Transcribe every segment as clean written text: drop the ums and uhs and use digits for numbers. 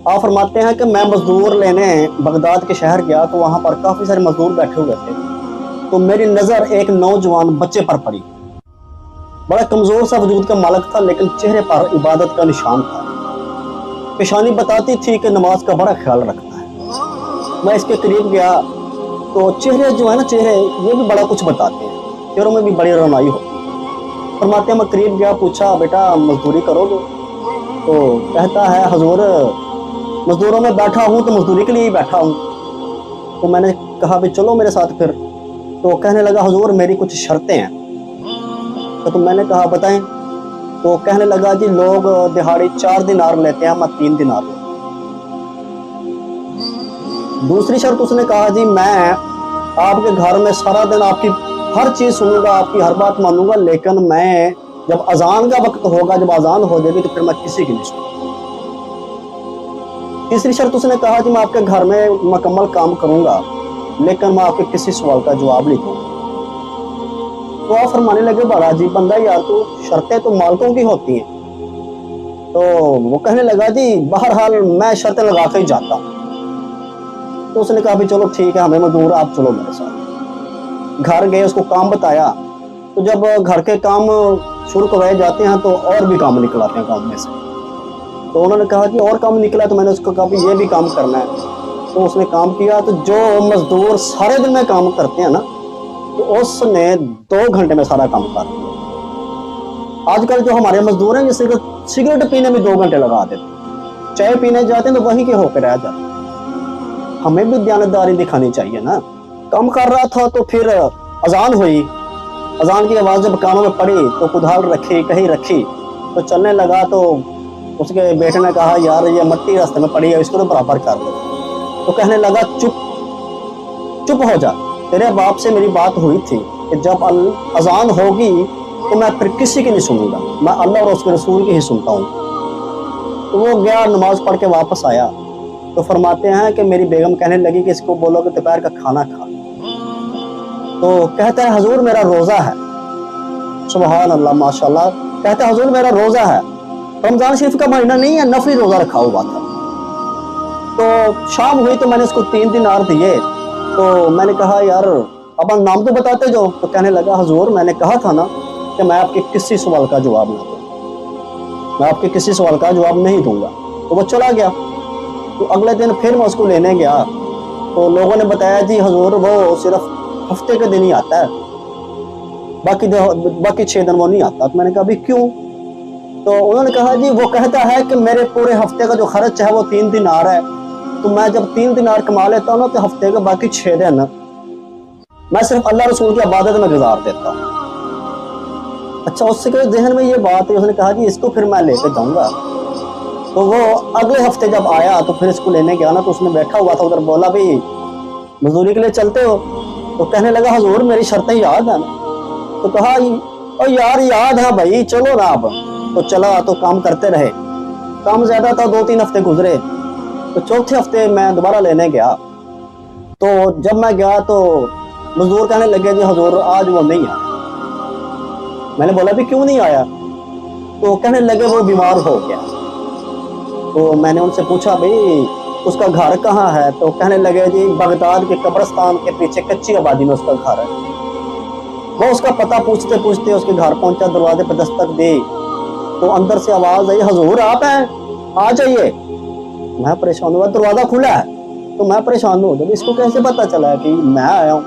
आप फरमाते हैं कि मैं मजदूर लेने बगदाद के शहर गया तो वहाँ पर काफ़ी सारे मजदूर बैठे हुए थे, तो मेरी नज़र एक नौजवान बच्चे पर पड़ी। बड़ा कमज़ोर सा वजूद का मालिक था, लेकिन चेहरे पर इबादत का निशान था। पेशानी बताती थी कि नमाज का बड़ा ख्याल रखता है। मैं इसके करीब गया तो चेहरे जो है ना, चेहरे ये भी बड़ा कुछ बताते हैं, चेहरों में भी बड़ी रोनाई होती है। फरमाते हैं मैं करीब गया, पूछा बेटा मजदूरी करोगे? तो कहता है हजूर मजदूरों में बैठा हूँ तो मजदूरी के लिए ही बैठा हूँ। तो मैंने कहा भी चलो मेरे साथ फिर। तो कहने लगा हुजूर मेरी कुछ शर्तें हैं। तो मैंने कहा बताएं। तो कहने लगा जी लोग दिहाड़ी 4 दिनार लेते हैं, मैं 3 दिनार लेता हूं। दूसरी शर्त उसने कहा जी मैं आपके घर में सारा दिन आपकी हर चीज़ सुनूंगा, आपकी हर बात मानूंगा, लेकिन मैं जब अजान का वक्त होगा, जब अजान हो जाएगी तो फिर मैं किसी की नहीं सुनूंगा। तीसरी शर्त उसने कहा कि मैं आपके घर में मुकम्मल काम करूंगा, लेकिन मैं आपके किसी सवाल का जवाब नहीं दूंगा। तो आप फरमाने लगे बड़ा अजीब बंदा यार, तो शर्तें तो मालिकों की होती हैं। तो वो कहने लगा जी बहरहाल मैं शर्तें लगा के ही जाता हूँ। तो उसने कहा भी चलो ठीक है, हमें मजदूर आप चलो मेरे साथ। घर गए, उसको काम बताया। तो जब घर के काम शुरू करवाए जाते हैं तो और भी काम निकलाते हैं काम में से। तो उन्होंने कहा कि और काम निकला, तो मैंने उसको कहा कि ये भी काम करना है। तो उसने काम किया। तो जो मजदूर सारे दिन में काम करते हैं ना, तो उसने 2 घंटे में सारा काम कर दिया। आजकल जो हमारे मजदूर हैं, जैसे सिगरेट पीने में 2 घंटे लगा देते हैं, चाय पीने जाते हैं तो वहीं के होकर रह जाते हैं। हमें भी दयानतदारी दिखानी चाहिए ना। काम कर रहा था तो फिर अजान हुई, अजान की आवाज़ जब कानों में पड़ी तो कुदाल रखी, कहीं रखी, तो चलने लगा। तो उसके बेटे ने कहा यार ये मट्टी रास्ते में पड़ी है, इसको तो बराबर कर दो। तो कहने लगा चुप हो जा, तेरे बाप से मेरी बात हुई थी कि जब अजान होगी तो मैं फिर किसी की नहीं सुनूंगा, मैं अल्लाह और उसके रसूल की ही सुनता हूँ। तो वो गया, नमाज पढ़ के वापस आया। तो फरमाते हैं कि मेरी बेगम कहने लगी कि इसको बोलो कि दोपहर का खाना खा। तो कहता है हजूर मेरा रोज़ा है। सुभान अल्लाह माशाल्लाह। कहता है हजूर मेरा रोज़ा है, रमज़ान शरीफ का महीना नहीं है, नफली रोज़ा रखा हुआ था। तो शाम हुई तो मैंने उसको 3 दिनार दिए। तो मैंने कहा यार अब नाम तो बताते जो। तो कहने लगा हजूर मैंने कहा था ना कि मैं आपके किसी सवाल का जवाब ना दूँ, मैं आपके किसी सवाल का जवाब नहीं दूंगा। तो वो चला गया। तो अगले दिन फिर मैं उसको लेने गया। तो लोगों ने बताया जी हजूर वो सिर्फ हफ्ते के दिन ही आता है, बाकी 6 दिन वो नहीं आता। तो मैंने कहा अभी क्यों? तो उन्होंने कहा जी वो कहता है कि मेरे पूरे हफ्ते का जो खर्च है वो 3 दिनार है, तो मैं जब 3 दिनार कमा लेता हूँ ना तो हफ्ते के बाकी 6 दिन मैं सिर्फ अल्लाह रसूल की इबादत में गुजार देता हूँ। अच्छा, उसके जहन में ये बात है, उसने कहा जी इसको फिर मैं लेके जाऊंगा। तो वो अगले हफ्ते जब आया तो फिर इसको लेने गया ना, तो उसने बैठा हुआ था उधर, बोला भाई मजदूरी के लिए चलते हो? तो कहने लगा हजूर मेरी शर्तें याद है ना। तो कहा ओ यार याद है भाई, चलो ना अब। तो चला, तो काम करते रहे। काम ज्यादा था, 2-3 हफ्ते गुजरे। तो चौथे हफ्ते मैं दोबारा लेने गया। तो जब मैं गया तो मजदूर कहने लगे जी हजूर आज वो नहीं आया। मैंने बोला भी क्यों नहीं आया? तो कहने लगे वो बीमार हो गया। तो मैंने उनसे पूछा भाई उसका घर कहाँ है? तो कहने लगे जी बगदाद के कब्रिस्तान के पीछे कच्ची आबादी में उसका घर है। वो उसका पता पूछते पूछते उसके घर पहुंचा, दरवाजे पर दस्तक दी तो अंदर से आवाज आई हजूर आप हैं, आ जाइए। मैं परेशान हुआ, दरवाजा खुला है। तो मैं परेशान हूँ, जब इसको कैसे पता चला कि मैं आया हूँ?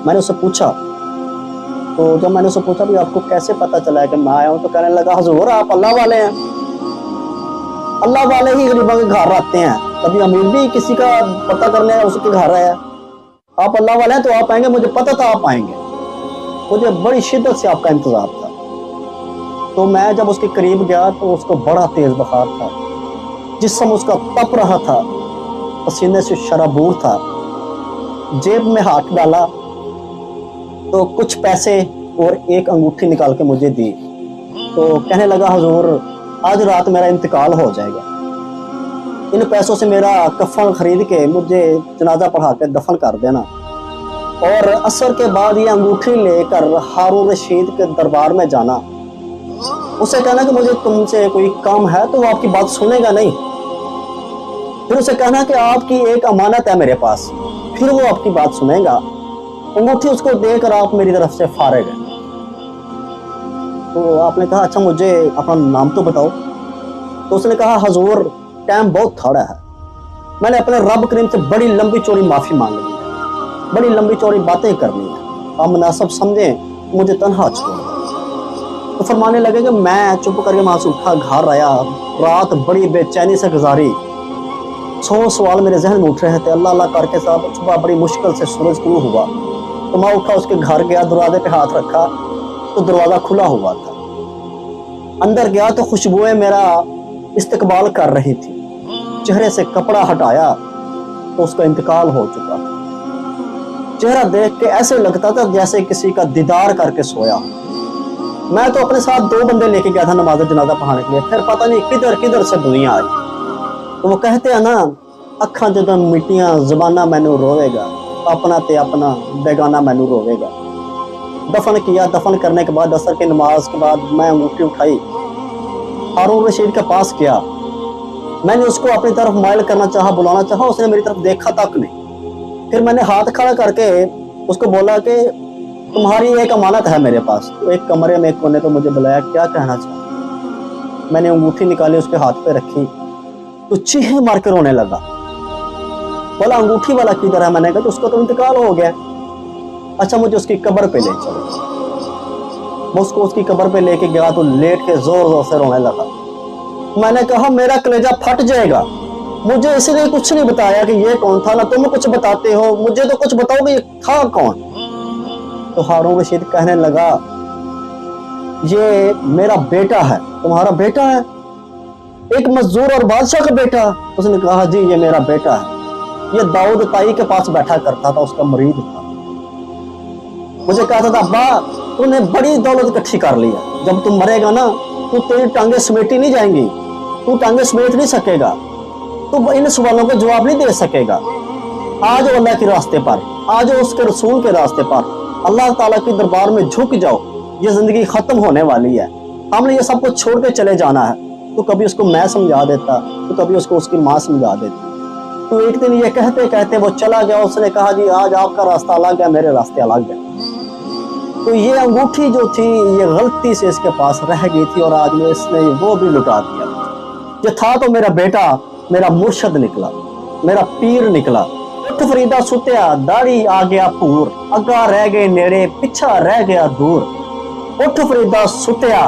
मैंने उससे पूछा। तो जब मैंने उससे पूछा भी आपको कैसे पता चला है कि मैं आया हूँ, तो कहने लगा हजूर आप अल्लाह वाले हैं, अल्लाह वाले ही गरीबों के घर आते हैं, कभी अमीर भी किसी का पता करने उसके घर आया। आप अल्लाह वाले हैं तो आप आएंगे, मुझे पता था आप आएंगे, मुझे बड़ी शिद्दत से आपका इंतजार था। तो मैं जब उसके करीब गया तो उसको बड़ा तेज बुखार था, जिस्म उसका तप रहा था, पसीने से शराबूर था। जेब में हाथ डाला तो कुछ पैसे और एक अंगूठी निकाल के मुझे दी। तो कहने लगा हुजूर आज रात मेरा इंतकाल हो जाएगा, इन पैसों से मेरा कफन खरीद के मुझे जनाजा पढ़ा के दफन कर देना, और असर के बाद ये अंगूठी लेकर हारून रशीद के दरबार में जाना, उसे कहना कि मुझे तुमसे कोई काम है, तो वो आपकी बात सुनेगा नहीं। फिर उसे कहना कि आपकी एक अमानत है मेरे पास, फिर वो आपकी बात सुनेगा। अंगूठी उसको देकर आप मेरी तरफ से फारिग हैं। तो आपने कहा अच्छा मुझे अपना नाम तो बताओ। तो उसने कहा हजूर टाइम बहुत थोड़ा है, मैंने अपने रब करीम से बड़ी लंबी चौड़ी माफी मांग ली है, बड़ी लंबी चौड़ी बातें करनी है, आप मुनासिब समझें मुझे तन्हा छोड़। तो फरमाने लगे कि मैं चुप करके वहां से उठा, घर आया, रात बड़ी बेचैनी से गुजारी, 100 सवाल मेरे जहन में उठ रहे थे। अल्लाह अल्लाह करके साहब सुबह बड़ी मुश्किल से सूरज शुरू हुआ, तो मैं उठा, उसके घर गया, दरवाजे पे हाथ रखा तो दरवाजा खुला हुआ था। अंदर गया तो खुशबुएं मेरा इस्तकबाल कर रही थी। चेहरे से कपड़ा हटाया तो उसका इंतकाल हो चुका। चेहरा देख के ऐसे लगता था जैसे किसी का दीदार करके सोया। मैं तो अपने साथ 2 बंदे लेके गया था नमाज जनाजा पढ़ाने के लिए, फिर पता नहीं किधर किधर से दुनिया आई। तो वो कहते हैं ना, अखा जदों मिट्टियां ज़बाना मैनू रोवेगा, अपना ते अपना बेगाना मैनू रोवेगा। दफन किया, दफन करने के बाद असर की नमाज के बाद मैं अंगूठी उठाई, हारून रशीद के पास गया, मैंने उसको अपनी तरफ माइल करना चाहा, बुलाना चाहा, उसने मेरी तरफ देखा तक नहीं। फिर मैंने हाथ खड़ा करके उसको बोला कि तुम्हारी एक अमानत है मेरे पास। तो एक कमरे में एक कोने पे मुझे बुलाया, क्या कहना चाहता। मैंने अंगूठी निकाली, उसके हाथ पे रखी तो चीखे मार के रोने लगा। बोला अंगूठी वाला किधर है? मैंने कहा तो उसका तो इंतकाल हो गया। अच्छा मुझे उसकी कब्र पे ले चलो। मैं उसको उसकी कब्र पे लेके गया तो लेट के जोर जोर से रोने लगा। मैंने कहा मेरा कलेजा फट जाएगा, मुझे इसलिए कुछ नहीं बताया कि ये कौन था, ना तुम कुछ बताते हो, मुझे तो कुछ बताओ कि ये था कौन। तो हारून रशीद कहने लगा ये मेरा बेटा है। तुम्हारा बेटा है? एक मजदूर और बादशाह का बेटा? उसने कहा जी ये मेरा बेटा है, ये दाऊद ताई के पास बैठा करता था, उसका मुरीद था। मुझे कहता था अब्बा तूने बड़ी दौलत इकट्ठी कर ली है, जब तुम मरेगा ना तो तेरी टांगे समेटी नहीं जाएंगी, तू टांगे समेट नहीं सकेगा, तू इन सवालों का जवाब नहीं दे सकेगा। आज अल्लाह के रास्ते पर, आज उसके रसूल के रास्ते पर, अल्लाह ताला के दरबार में झुक जाओ। ये जिंदगी खत्म होने वाली है, हमने ये सब कुछ छोड़ के चले जाना है। तो कभी उसको मैं समझा देता, तो कभी उसको उसकी माँ समझा देती। तो एक दिन ये कहते कहते वो चला गया। उसने कहा जी आज आपका रास्ता अलग है, मेरे रास्ते अलग है। तो ये अंगूठी जो थी ये गलती से इसके पास रह गई थी और आज में इसने वो भी लुटा दिया। ये था तो मेरा बेटा, मेरा मुर्शद निकला, मेरा पीर निकला। उठ फरीदा सुत्या, दाढ़ी आ गया पूर, अगा रह गए नेड़े, पिछा रह गया दूर। उठ फरीदा सुत्या,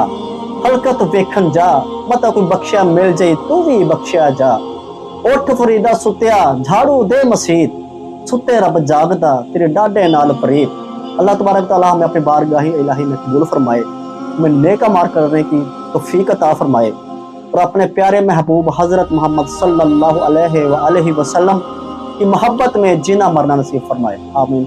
हलकत वेखन जा, मता कोई बख्शिया मिल जाए तू भी बख्शिया जा। उठ फरीदा सुत्या, झाड़ू दे मसीत, सुते रब जागदा तेरे डाडे नाल प्रीत। अल्लाह तबारक तआला हमें अपनी बारगाही इलाही में कबूल फरमाए, हमें नेक अमाल करने की तौफीक अता फरमाए और अपने प्यारे महबूब हजरत मोहम्मद सल्लल्लाहु अलैहि वसल्लम की मोहब्बत में जीना मरना नसीब फरमाए। आमीन।